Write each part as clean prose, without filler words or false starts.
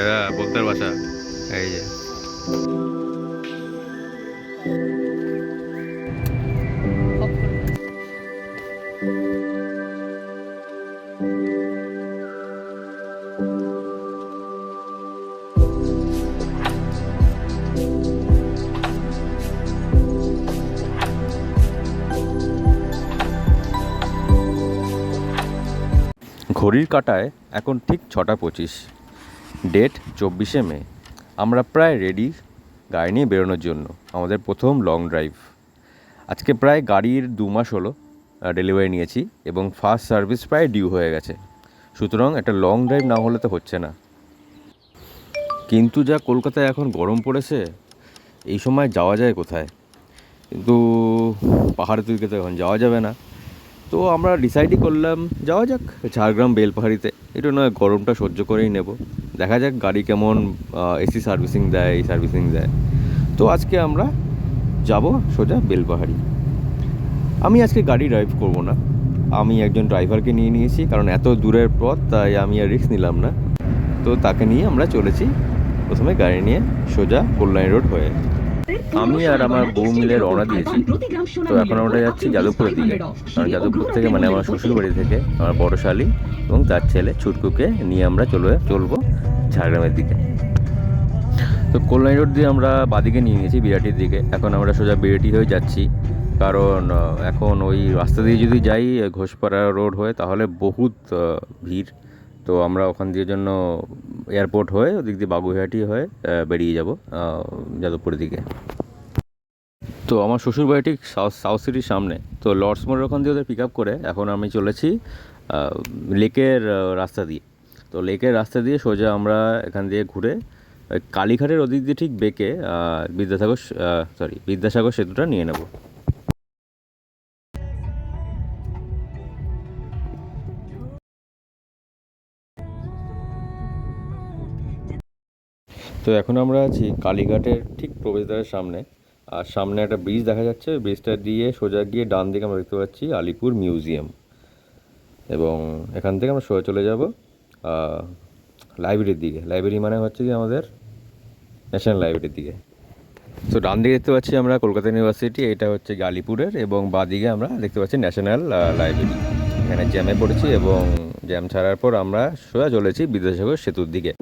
এরা বলতে বাসা এই যে ঘড়ির কাঁটায় এখন ঠিক 6:25, ডেট 24শে মে। আমরা প্রায় রেডি গাড়ি নিয়ে বেরোনোর জন্য আমাদের প্রথম লং ড্রাইভ। আজকে প্রায় গাড়ির 2 মাস হলো ডেলিভারি নিয়েছি এবং ফার্স্ট সার্ভিস প্রায় ডিউ হয়ে গেছে। সুতরাং একটা লং ড্রাইভ না হলে তো হচ্ছে না। কিন্তু যা কলকাতায় এখন গরম পড়েছে, এই সময় যাওয়া যায় কোথায়? কিন্তু পাহাড়ের দিকে তো এখন যাওয়া যাবে না। তো আমরা ডিসাইডই করলাম যাওয়া যাক ঝাড়গ্রাম বেলপাহাড়িতে। এটা নয় গরমটা সহ্য করেই নেব, দেখা যাক গাড়ি কেমন এসি সার্ভিসিং দেয়, এই সার্ভিসিং দেয়। তো আজকে আমরা যাব সোজা বেলপাহাড়ি। আমি আজকে গাড়ি ড্রাইভ করব না, আমি একজন ড্রাইভারকে নিয়ে নিয়েছি, কারণ এত দূরের পথ তাই আমি আর রিস্ক নিলাম না। তো তাকে নিয়ে আমরা চলেছি প্রথমে গাড়ি নিয়ে সোজা কল্যাণী রোড হয়ে। আমি আর আমার বউ মিলে রওনা দিয়েছি। তো এখন আমরা যাচ্ছি যাদবপুরের দিকে, কারণ যাদবপুর থেকে মানে আমার শ্বশুরবাড়ি থেকে আমার বড় শালি এবং তার ছেলে ছুটকুকে নিয়ে আমরা চলবো ঝাড়গ্রামের দিকে। তো কল্যাণী রোড দিয়ে আমরা বাদিকে নিয়ে নিয়েছি বিরাটির দিকে। এখন আমরা সোজা বিরাটি হয়ে যাচ্ছি, কারণ এখন ওই রাস্তা দিয়ে যদি যাই ঘোষপাড়া রোড হয়ে তাহলে বহুত ভিড়। তো আমরা ওখান দিয়ে জন্য এয়ারপোর্ট হয়ে ওদিক দিয়ে বাগুইহাটি হয়ে বেরিয়ে যাব যাদবপুরের দিকে। তো আমার শ্বশুরবাড়ি ঠিক সাউথ সিটির সামনে। তো লর্ডস মোড়ের ওখান দিয়ে ওদের পিক আপ করে এখন আমি চলেছি লেকের রাস্তা দিয়ে। তো লেকের রাস্তা দিয়ে সোজা আমরা এখান দিয়ে ঘুরে কালীঘাটের ওদিক দিয়ে ঠিক বেঁকে বিদ্যাসাগর সেতুটা নিয়ে নেব। তো এখন আমরা আছি কালীঘাটের ঠিক প্রবেশদ্বারের সামনে। আর সামনে একটা ব্রিজ দেখা যাচ্ছে, ব্রিজটা দিয়ে সোজা গিয়ে ডান দিকে আমরা দেখতে পাচ্ছি আলিপুর মিউজিয়াম। এবং এখান থেকে আমরা সোজা চলে যাব লাইব্রেরির দিকে। লাইব্রেরি মানে হচ্ছে কি আমাদের ন্যাশনাল লাইব্রেরির দিকে। তো ডান দিকে দেখতে পাচ্ছি আমরা কলকাতা ইউনিভার্সিটি, এটা হচ্ছে আলিপুরের, এবং বাঁ দিকে আমরা দেখতে পাচ্ছি ন্যাশনাল লাইব্রেরি। এখানে জ্যামে পড়েছি এবং জ্যাম ছাড়ার পর আমরা সোজা চলেছি বিদ্যাসাগর সেতুর দিকে।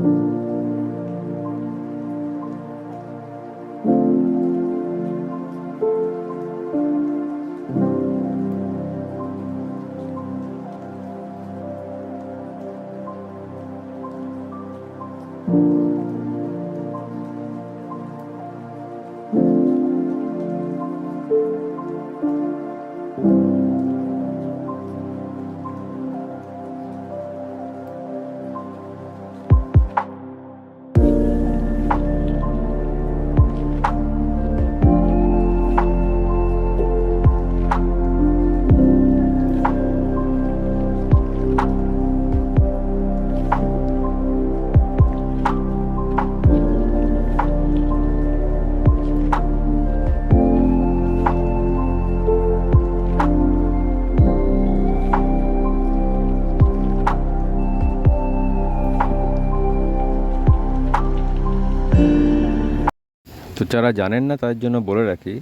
তো যারা জানেন না তাদের জন্য বলে রাখি,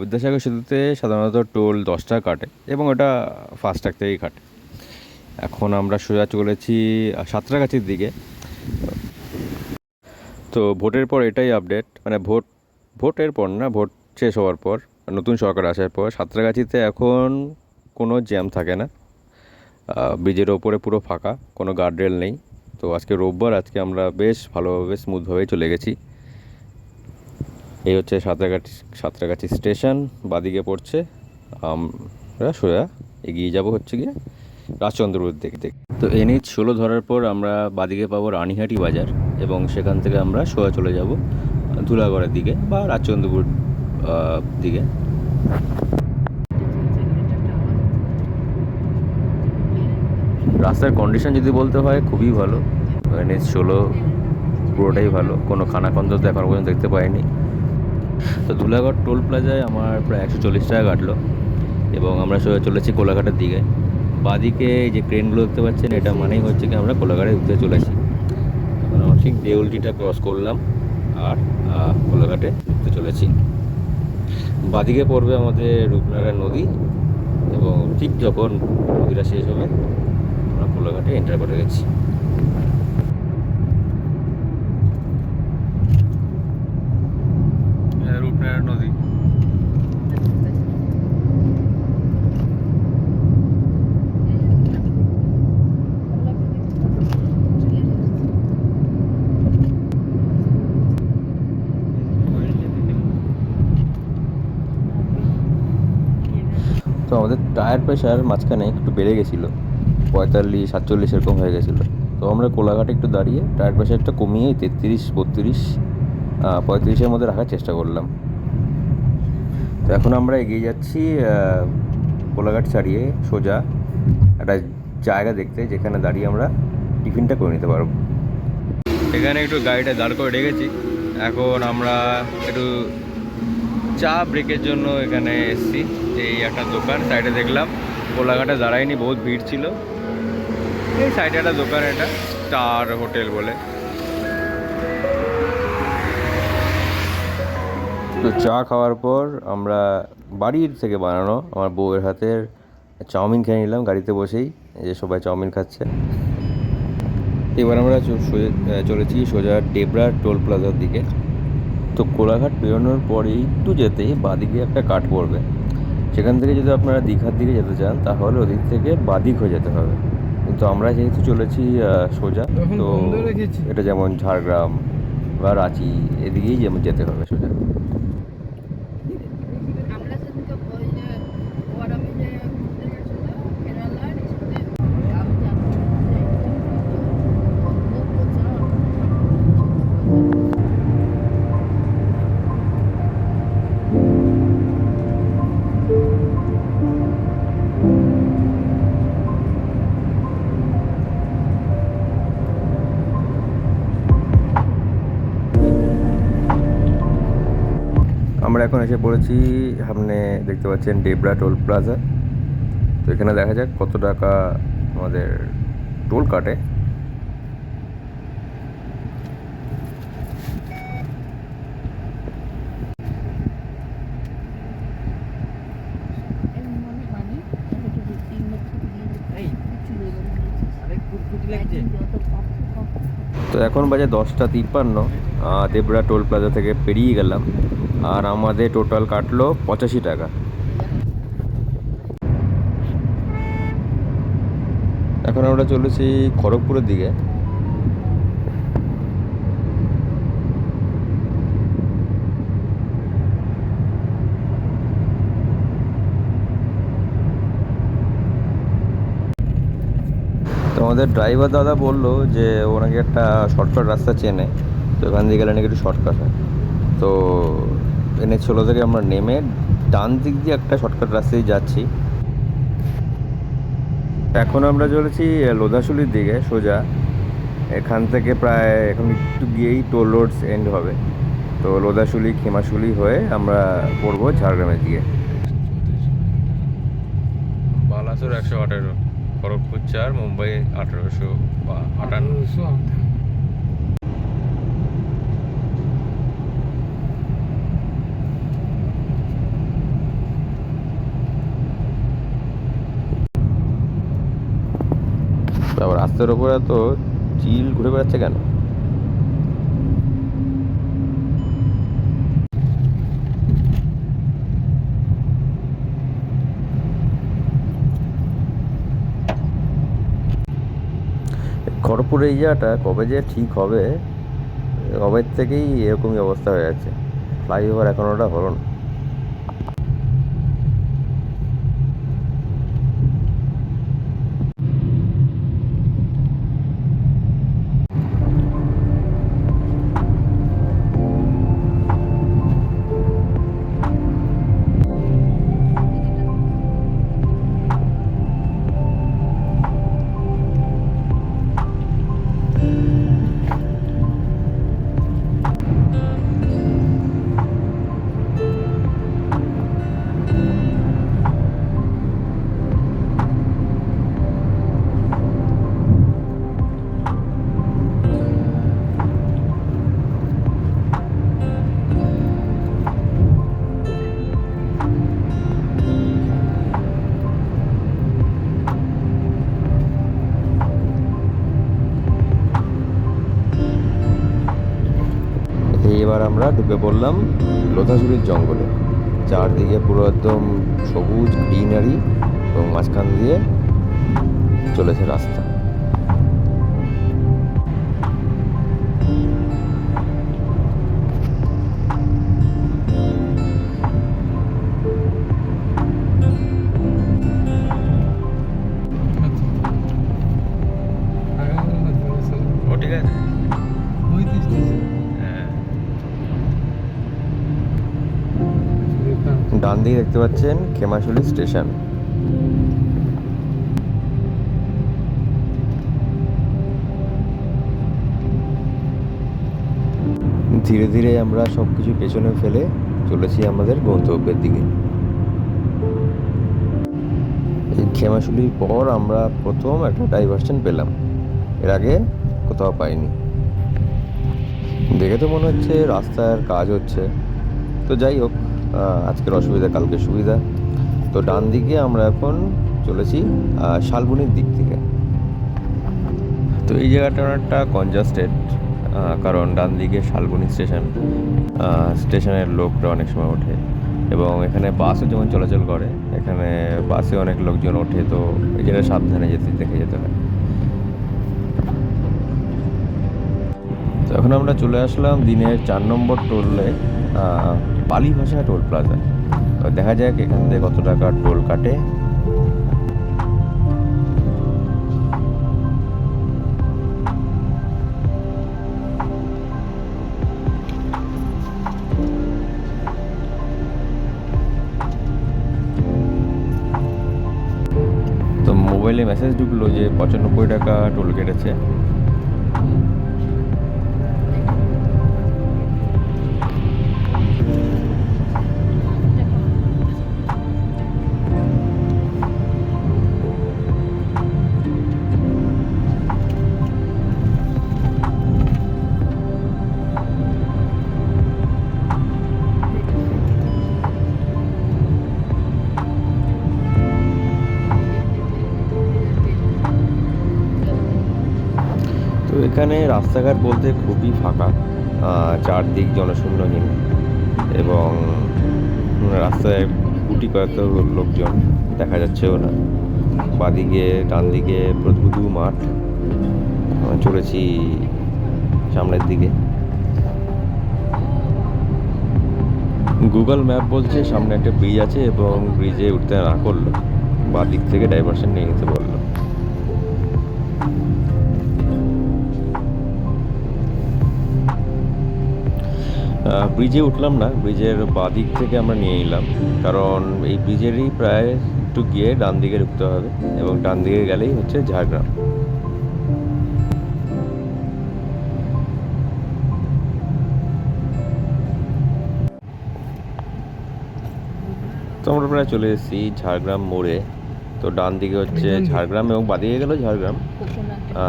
বিদ্যাসাগর সেতুতে সাধারণত টোল 10 টাকা কাটে এবং ওটা ফাস্ট্যাগ থেকেই কাটে। এখন আমরা সোজা চলেছি সাঁতরাগাছির দিকে। তো ভোটের পর এটাই আপডেট, মানে ভোটের পর না, ভোট শেষ হওয়ার পর নতুন সরকার আসার পর সাঁতরাগাছিতে এখন কোনো জ্যাম থাকে না। ব্রিজের ওপরে পুরো ফাঁকা, কোনো গার্ডরেল নেই। তো আজকে রোববার, আজকে আমরা বেশ ভালোভাবে স্মুথভাবে চলে গেছি। এই হচ্ছে সাঁতরাগাছি স্টেশন, বাদিকে পড়ছে। আমরা সোজা এগিয়ে যাব হচ্ছে গিয়ে রাজচন্দ্রপুর দিকে। তো NH 16 ধরার পর আমরা বাদিকে পাবো রানীহাটি বাজার, এবং সেখান থেকে আমরা সোজা চলে যাব ধুলাগড়ের দিকে বা রাজচন্দ্রপুর দিকে। রাস্তার কন্ডিশন যদি বলতে হয় খুবই ভালো, NH 16 পুরোটাই ভালো, কোনো খানাখন্দ তো এখনও পর্যন্ত দেখতে পাইনি। তো ধুলাগড় টোল প্লাজায় আমার প্রায় 140 টাকা কাটলো, এবং আমরা সোজা চলেছি কোলাঘাটের দিকে। বাদিকে যে ট্রেনগুলো দেখতে পাচ্ছেন, এটা মানেই হচ্ছে কি আমরা কোলাঘাটে উঠতে চলেছি। এখন আমার ঠিক দেউলটিটা ক্রস করলাম আর কোলাঘাটে ঢুকতে চলেছি। বাদিকে পড়বে আমাদের রূপনারায়ণ নদী এবং ঠিক যখন নদীটা শেষ হবে আমরা কোলাঘাটে এন্টার করে গেছি। রূপনারায়ণ নদী। তো আমাদের টায়ার প্রেশার মাঝখানে একটু বেড়ে গেছিলো, 45-47 এরকম হয়ে গেছিলো। তো আমরা কোলাঘাটে একটু দাঁড়িয়ে টায়ার প্রেশারটা কমিয়ে 33-32 35-এর মধ্যে রাখার চেষ্টা করলাম। তো এখন আমরা এগিয়ে যাচ্ছি কোলাঘাট ছাড়িয়ে সোজা একটা জায়গা দেখতে, যেখানে দাঁড়িয়ে আমরা টিফিনটা করে নিতে পারবো। এখানে একটু গাড়িটা দাঁড় করে রেখেছি। এখন আমরা একটু চা ব্রেকের জন্য এখানে এসেছি। এই একটা দোকান সাইডে দেখলাম, কোলাঘাটে দাঁড়ায়নি, বহুত ভিড় ছিল। এই সাইডে একটা দোকান, এটা স্টার হোটেল বলে। তো চা খাওয়ার পর আমরা বাড়ির থেকে বানানো আমার বউয়ের হাতের চাউমিন খেয়ে নিলাম গাড়িতে বসেই, যে সবাই চাউমিন খাচ্ছে। এবার আমরা চলেছি সোজা ডেবরা টোল প্লাজার দিকে। তো কোলাঘাট বেরোনোর পরে একটু যেতেই বাদিকে একটা কাট পড়বে। সেখান থেকে যদি আপনারা দীঘার দিকে যেতে চান তাহলে ওদিক থেকে বাদিক হয়ে যেতে হবে। কিন্তু আমরা যেহেতু চলেছি সোজা, তো এটা যেমন ঝাড়গ্রাম বা রাঁচি এদিকেই যেমন যেতে হবে সোজা। আমরা এখন এসে পড়েছি সামনে, দেখতে পাচ্ছেন ডেবরা টোল প্লাজা। তো এখানে দেখা যাক কত টাকা আমাদের টোল কাটে। তো এখন বাজে 10:53, ডেবরা টোল প্লাজা থেকে পেরিয়ে গেলাম আর আমাদের টোটাল কাটলো 85 টাকা। এখন আমরা চলেছি খড়গপুরের দিকে। তো আমাদের ড্রাইভার দাদা বললো যে ওনাকে একটা শর্টকাট রাস্তা চেনে, তো এখান দিয়ে গেলে নাকি একটু শর্টকাট হয়। তো NH-16 থেকে আমরা নেমে ডান দিক দিয়ে একটা শর্টকাট রাস্তায় যাচ্ছি। এখন আমরা চলেছি লোধাশুলির দিকে সোজা। এখান থেকে প্রায় এখন একটু গিয়েই টোল রোডস এন্ড হবে। তো লোধাশুলি খেমাশুলি হয়ে আমরা পড়বো ঝাড়গ্রামের দিকে। বালাসোর 118, খড়গপুর 4, মুম্বাই 1858। তারপর রাস্তার ওপরে তো চিল ঘুরে বেড়াচ্ছে কেন? খড়গপুর এই জায়গাটা কবে যে ঠিক হবে, কবে থেকেই এরকমই অবস্থা হয়ে যাচ্ছে। ফ্লাইওভার এখন ওটা হলো না। এবার আমরা ঢুকে পড়লাম লোধাঝুরির জঙ্গলে। চারদিকে পুরো একদম সবুজ গ্রিনারি এবং মাঝখান দিয়ে চলেছে রাস্তা। ঠিক আছে, ডান দিকে দেখতে পাচ্ছেন খেমাশুলি স্টেশন। ধীরে ধীরে আমরা সব কিছু পেছনে ফেলে চলেছি আমাদের গন্তব্যের দিকে। এই খেমাশুলির পর আমরা প্রথম একটা ডাইভারশন পেলাম, এর আগে কোথাও পাইনি। দেখে তো মনে হচ্ছে রাস্তার কাজ হচ্ছে, তো যাই হোক, আজকের অসুবিধা কালকে সুবিধা। তো ডান দিকে আমরা এখন চলেছি শালবনির দিক থেকে। তো এই জায়গাটা অনেকটা কনজাস্টেড, কারণ ডান দিকে শালবনি স্টেশন, স্টেশনের লোকরা অনেক সময় ওঠে এবং এখানে বাসও যেমন চলাচল করে, এখানে বাসে অনেক লোকজন ওঠে, তো এই জায়গায় সাবধানে দেখে যেতে হয়। তো এখন আমরা চলে আসলাম দিনের 4 নম্বর টোলে, পালিভাষা টোল প্লাজা। তো দেখা যাক এখান থেকে কত টাকা টোল কাটে। তো মোবাইলে মেসেজ ঢুকলো যে 95 টাকা টোল কেটেছে। তো এখানে রাস্তাঘাট বলতে খুবই ফাঁকা, চারদিক জনশূন্যহীন এবং রাস্তায় গুটি কয়েক লোকজন দেখা যাচ্ছেও না। বাদিকে ডান দিকে প্রধুধু মাঠ, চলেছি সামনের দিকে। গুগল ম্যাপ বলছে সামনে একটা ব্রিজ আছে এবং ব্রিজে উঠতে না করলো, বাদিক থেকে ডাইভারশন নিয়ে নিতে বললো। ব্রিজে উঠলাম না, ব্রিজের বাদিক থেকে আমরা নিয়ে নিলাম, কারণ এই ব্রিজেরই প্রায় একটু গিয়ে ডান দিকে ঢুকতে হবে এবং ডান দিকে গেলেই হচ্ছে ঝাড়গ্রাম। তো আমরা প্রায় চলে এসেছি ঝাড়গ্রাম মোড়ে। তো ডান দিকে হচ্ছে ঝাড়গ্রাম এবং বাদিকে গেলেও ঝাড়গ্রাম,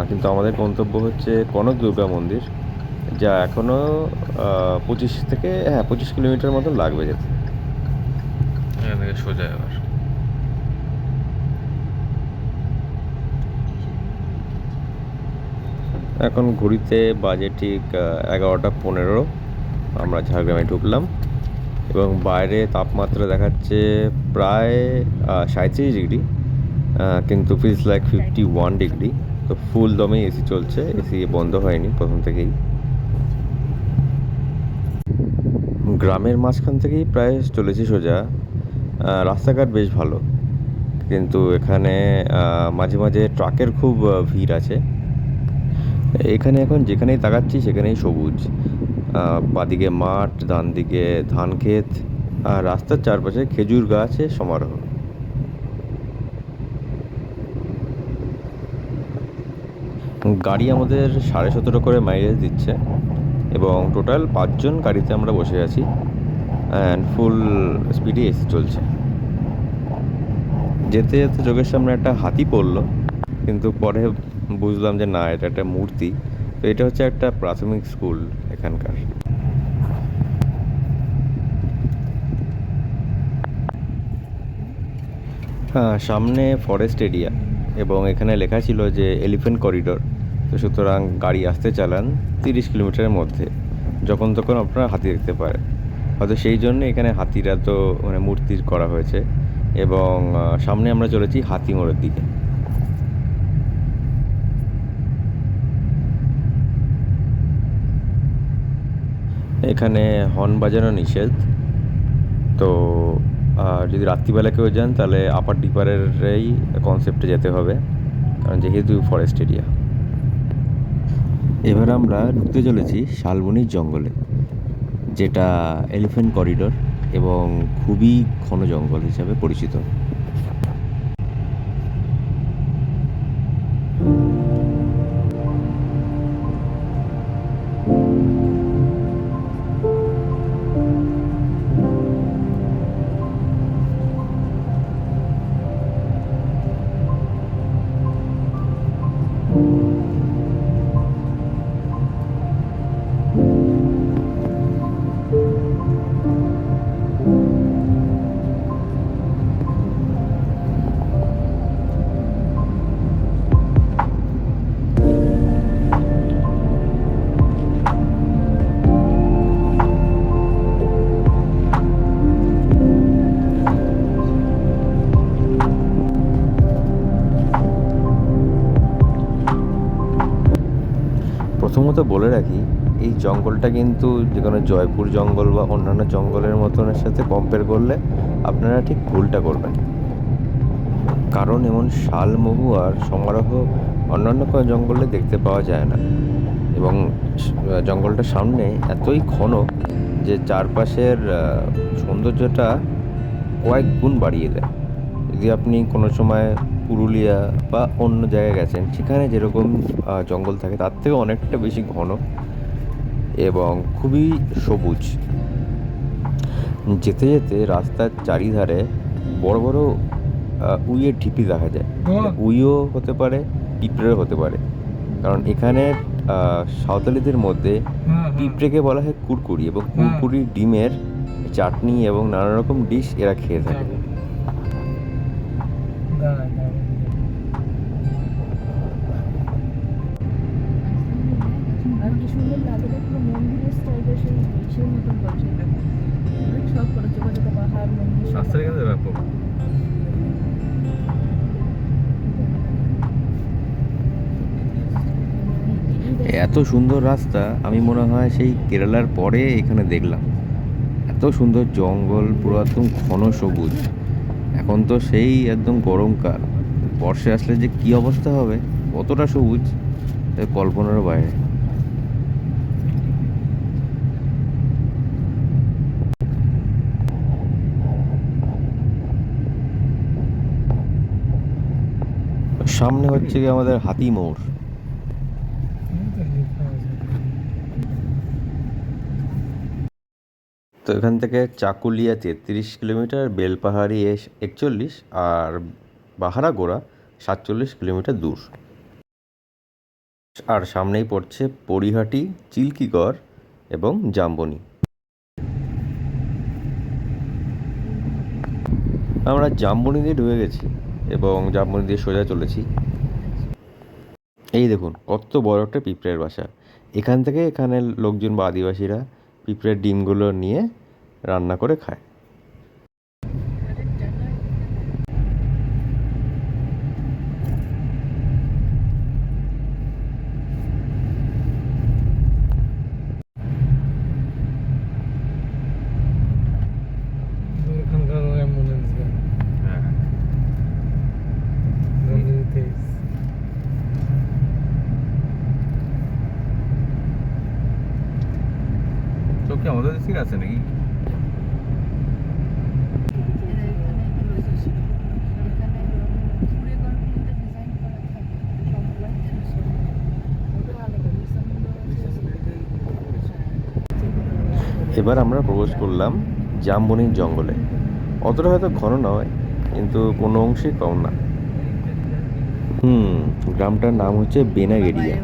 কিন্তু আমাদের গন্তব্য হচ্ছে কনক দুর্গা মন্দির, যা এখনও 25 কিলোমিটার মতো লাগবে যেতে। এখান থেকে সোজা এবার এখন ঘড়িতে বাজে ঠিক 11টা 15। আমরা ঝাড়গ্রামে ঢুকলাম এবং বাইরে তাপমাত্রা দেখাচ্ছে প্রায় 37 ডিগ্রি, কিন্তু ফিলস লাইক 51 ডিগ্রি। তো ফুল দমে এসি চলছে, এসি বন্ধ হয়নি প্রথম থেকেই। গ্রামের মাঝখান থেকেই প্রায় চলেছি সোজা। রাস্তাঘাট বেশ ভালো, কিন্তু এখানে মাঝে মাঝে ট্রাকের খুব ভিড় আছে। এখানে এখন যেখানেই তাকাচ্ছি সেখানেই সবুজ, বাদিকে মাঠ, ডান দিকে ধান ক্ষেত, আর রাস্তার চারপাশে খেজুর গাছের সমারোহ। গাড়ি আমাদের 17.5 করে মাইলেজ দিচ্ছে এবং টোটাল 5 জন গাড়িতে আমরা বসে আছি, অ্যান্ড ফুল স্পিডে এসি চলছে। যেতে যেতে চোখের সামনে একটা হাতি পড়লো, কিন্তু পরে বুঝলাম যে না, এটা একটা মূর্তি। তো এটা হচ্ছে একটা প্রাথমিক স্কুল এখানকার। হ্যাঁ, সামনে ফরেস্ট এরিয়া এবং এখানে লেখা ছিল যে এলিফ্যান্ট করিডোর। তো সুতরাং গাড়ি আসতে চালান 30 কিলোমিটারের মধ্যে, যখন তখন আপনারা হাতি দেখতে পারেন। হয়তো সেই জন্য এখানে হাতিরা তো মানে মূর্তি করা হয়েছে। এবং সামনে আমরা চলেছি হাতিমোড়ের দিকে। এখানে হর্ন বাজানো নিষেধ। তো যদি রাত্রিবেলা কেউ যান তাহলে আপার ডিপারেরই কনসেপ্টে যেতে হবে, কারণ যেহেতু ফরেস্ট এরিয়া। এবার আমরা ঢুকতে চলেছি শালবনির জঙ্গলে, যেটা এলিফ্যান্ট করিডোর এবং খুবই ঘন জঙ্গল হিসাবে পরিচিত। প্রথমত বলে রাখি, এই জঙ্গলটা কিন্তু যে কোনো জয়পুর জঙ্গল বা অন্যান্য জঙ্গলের মতনের সাথে কম্পেয়ার করলে আপনারা ঠিক ভুলটা করবেন। কারণ এমন শাল, মহুয়ার সমারোহ অন্যান্য কোনো জঙ্গলে দেখতে পাওয়া যায় না। এবং জঙ্গলটার সামনে এতই ঘন যে চারপাশের সৌন্দর্যটা কয়েক গুণ বাড়িয়ে দেয়। যদি আপনি কোনো সময় পুরুলিয়া বা অন্য জায়গায় গেছেন, সেখানে যেরকম জঙ্গল থাকে তার থেকে অনেকটা বেশি ঘন এবং খুবই সবুজ। যেতে যেতে রাস্তার চারিধারে বড় বড় উইয়ের ঢিপি দেখা যায়। উইও হতে পারে, পিঁপড়েও হতে পারে, কারণ এখানে সাঁওতালিদের মধ্যে পিঁপড়েকে বলা হয় কুরকুরি, এবং কুরকুরির ডিমের চাটনি এবং নানা রকম ডিশ এরা খেয়ে থাকে। এত সুন্দর রাস্তা আমি মনে হয় সেই কেরালার পরে এখানে দেখলাম। এত সুন্দর জঙ্গল, পুরো একদম ঘন সবুজ। এখন তো সেই একদম গরমকাল, বর্ষে আসলে যে কি অবস্থা হবে, কতটা সবুজ কল্পনারও বাইরে। সামনে হচ্ছে কি আমাদের হাতিমোড়। তো এখান থেকে চাকুলিয়া 33 কিলোমিটার, বেলপাহাড়ি 41, আর বাহারাগোড়া 47 কিলোমিটার দূর। আর সামনেই পড়ছে পরিহাটি, চিল্কিগড় এবং জাম্বনি। আমরা জাম্বনি দিয়ে ঢুকে গেছি এবং জাম্বনি দিয়ে সোজা চলেছি। এই দেখুন কত বড় একটা পিঁপড়ের বাসা। এখান থেকে এখানের লোকজন বা আদিবাসীরা পিঁপড়ের ডিমগুলো নিয়ে রান্না করে খায়। তো কি আমাদের দেশে আছে নাকি? এবার আমরা প্রবেশ করলাম জাম্বনির জঙ্গলে। অতটা হয়তো ঘন নয়, কিন্তু কোনো অংশেই কম না। গ্রামটার নাম হচ্ছে বেনাগেরিয়া।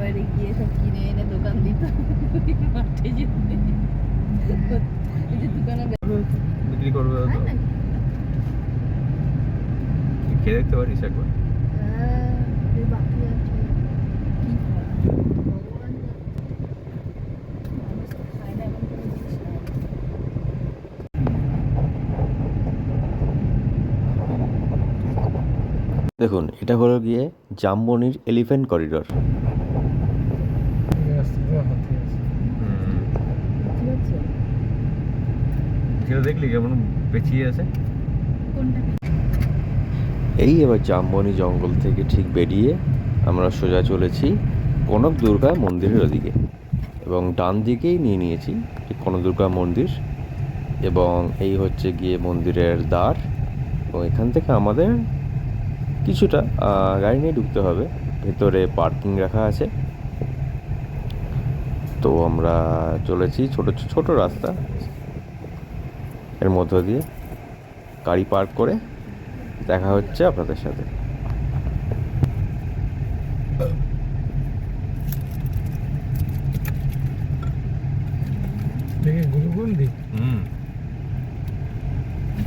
বিক্রি করবে তো খেয়ে দেখতে পারিস একবার। দেখুন, এটা হলো গিয়ে জামবনির এলিফ্যান্ট করিডর। সেটা দেখলি কেমন পেঁচিয়ে আছে। এই এবার জামবনি জঙ্গল থেকে ঠিক বেরিয়ে আমরা সোজা চলেছি কনক দুর্গা মন্দিরের ওদিকে, এবং ডান দিকেই নিয়ে নিয়েছি ঠিক কনক দুর্গা মন্দির, এবং এই হচ্ছে গিয়ে মন্দিরের দ্বার। এবং এখান থেকে আমাদের কিছুটা গাড়ি নিয়ে ঢুকতে হবে, ভেতরে পার্কিং রাখা আছে। তো আমরা চলেছি ছোট ছোট রাস্তা এর মধ্য দিয়ে, গাড়ি পার্ক করে দেখা হচ্ছে আপনাদের সাথে।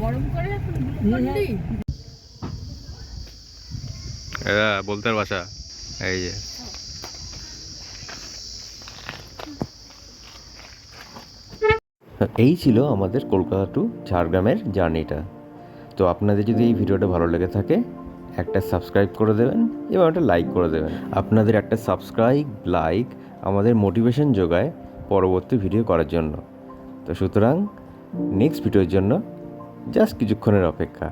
গরম করে এখন গ্লুকন্ডি এরা বলতের ভাষা। এই যে এই ছিল আমাদের কলকাতা টু ঝাড়গ্রামের জার্নিটা। তো আপনাদের যদি এই ভিডিওটা ভালো লেগে থাকে, একটা সাবস্ক্রাইব করে দেবেন এবং একটা লাইক করে দেবেন। আপনাদের একটা সাবস্ক্রাইব লাইক আমাদের মোটিভেশন যোগায় পরবর্তী ভিডিও করার জন্য। তো সুতরাং নেক্সট ভিডিওর জন্য জাস্ট কিছুক্ষণের অপেক্ষা।